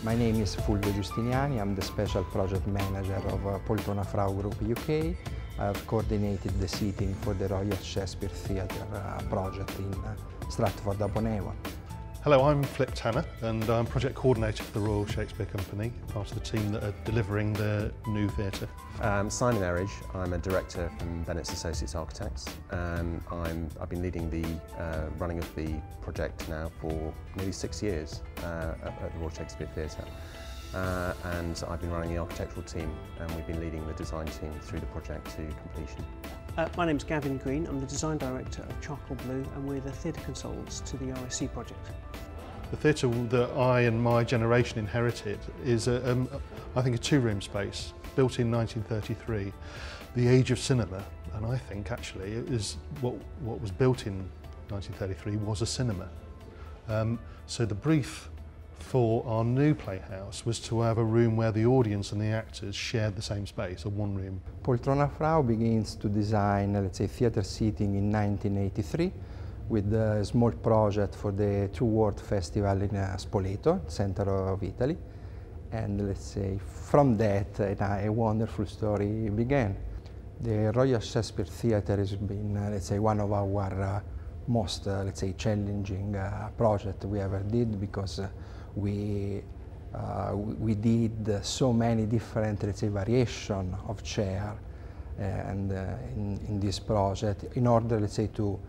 My name is Fulvio Giustiniani. I'm the Special Project Manager of Poltrona Frau Group UK. I've coordinated the seating for the Royal Shakespeare Theatre project in Stratford-upon-Avon. Hello, I'm Flip Tanner and I'm Project Coordinator for the Royal Shakespeare Company, part of the team that are delivering the new theatre. Simon Erridge, I'm a Director from Bennett's Associates Architects. I've been leading the running of the project now for nearly 6 years at the Royal Shakespeare Theatre. And I've been running the architectural team and we've been leading the design team through the project to completion. My name's Gavin Green, I'm the Design Director of Charcoal Blue and we're the theatre consultants to the RSC project. The theatre that I and my generation inherited is, I think, a two-room space built in 1933, the age of cinema, and I think actually it is what was built in 1933 was a cinema. So the brief for our new playhouse was to have a room where the audience and the actors shared the same space, a one room. Poltrona Frau begins to design, let's say, theatre seating in 1983 with a small project for the True World Festival in Spoleto, center of Italy. And let's say, from that, a wonderful story began. The Royal Shakespeare Theatre has been, let's say, one of our most, let's say, challenging projects we ever did, because we did so many different, let's say, variation of chair and in this project in order, let's say, to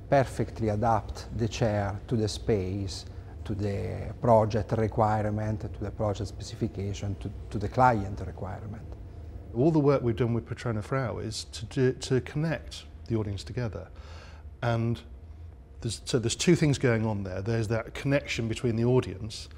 perfectly adapt the chair to the space, to the project requirement, to the project specification, to the client requirement. All the work we've done with Poltrona Frau is to connect the audience together. And there's two things going on there. There's that connection between the audience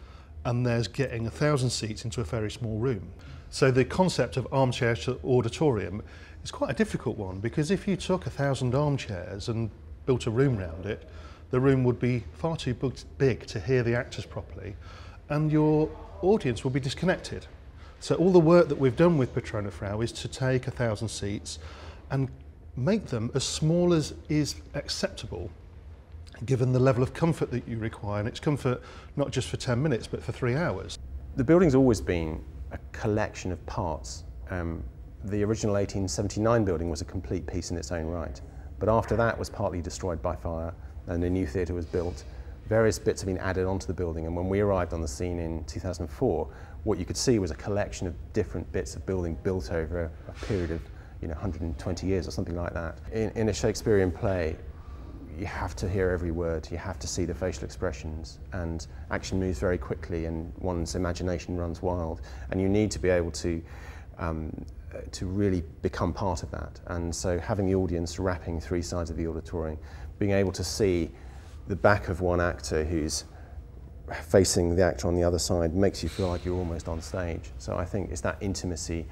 and there's getting 1,000 seats into a very small room. So the concept of armchair to auditorium is quite a difficult one, because if you took 1,000 armchairs and built a room around it, the room would be far too big to hear the actors properly and your audience will be disconnected. So all the work that we've done with Poltrona Frau is to take 1,000 seats and make them as small as is acceptable given the level of comfort that you require, and it's comfort not just for 10 minutes but for 3 hours. The building's always been a collection of parts. The original 1879 building was a complete piece in its own right, but after that was partly destroyed by fire and a new theatre was built. Various bits have been added onto the building, and when we arrived on the scene in 2004, what you could see was a collection of different bits of building built over a period of 120 years or something like that. In a Shakespearean play, you have to hear every word, you have to see the facial expressions, and action moves very quickly and one's imagination runs wild, and you need to be able to really become part of that. And so having the audience wrapping 3 sides of the auditorium, being able to see the back of one actor who's facing the actor on the other side makes you feel like you're almost on stage. So I think it's that intimacy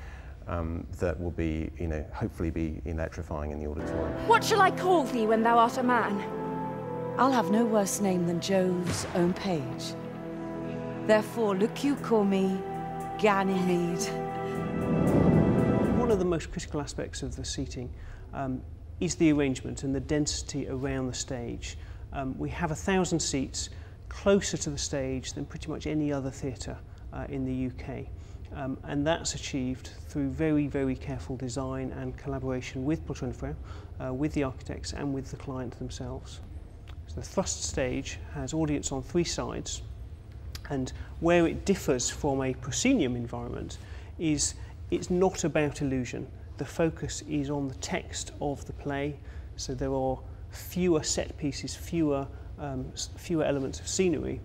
that will be, hopefully be electrifying in the auditorium. What shall I call thee when thou art a man? I'll have no worse name than Jove's own page. Therefore, look you call me Ganymede. One of the most critical aspects of the seating is the arrangement and the density around the stage. We have 1,000 seats closer to the stage than pretty much any other theatre in the UK. And that's achieved through very, very careful design and collaboration with Poltrona Frau, with the architects and with the client themselves. So the thrust stage has audience on 3 sides, and where it differs from a proscenium environment is it's not about illusion. The focus is on the text of the play, so there are fewer set pieces, fewer elements of scenery,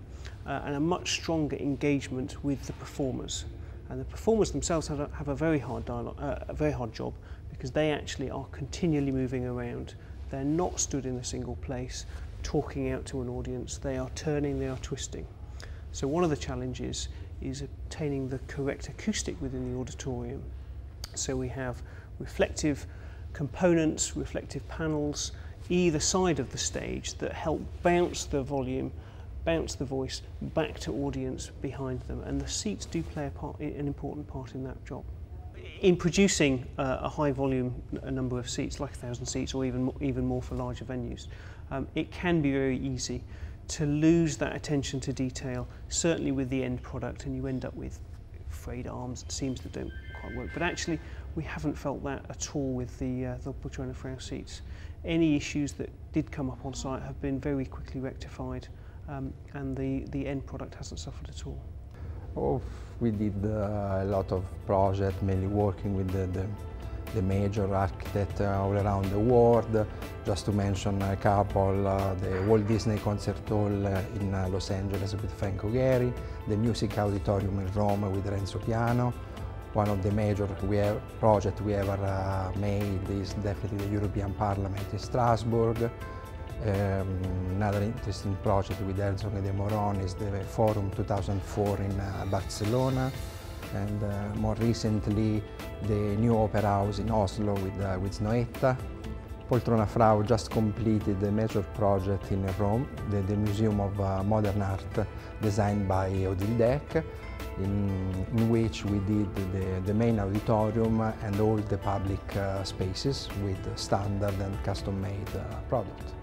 and a much stronger engagement with the performers. And the performers themselves have a very hard job, because they actually are continually moving around. They're not stood in a single place, talking out to an audience. They are turning, they are twisting. So one of the challenges is obtaining the correct acoustic within the auditorium. So we have reflective components, reflective panels, either side of the stage that help bounce the volume, bounce the voice back to audience behind them, and the seats do play an important part in that job. In producing a high volume number of seats, like 1,000 seats or even more for larger venues, it can be very easy to lose that attention to detail, certainly with the end product, and you end up with frayed arms and seams that don't quite work. But actually, we haven't felt that at all with the Poltrona Frau seats. Any issues that did come up on site have been very quickly rectified, and the end product hasn't suffered at all. Oh, we did a lot of projects, mainly working with the major architects all around the world. Just to mention a couple, the Walt Disney Concert Hall in Los Angeles with Franco Gehry, the Music Auditorium in Rome with Renzo Piano. One of the major projects we ever made is definitely the European Parliament in Strasbourg. Another interesting project with Herzog and de Meuron is the Forum 2004 in Barcelona, and more recently the new Opera House in Oslo with Snoetta. Poltrona Frau just completed a major project in Rome, the Museum of Modern Art designed by Odile Deck, in which we did the main auditorium and all the public spaces with standard and custom-made product.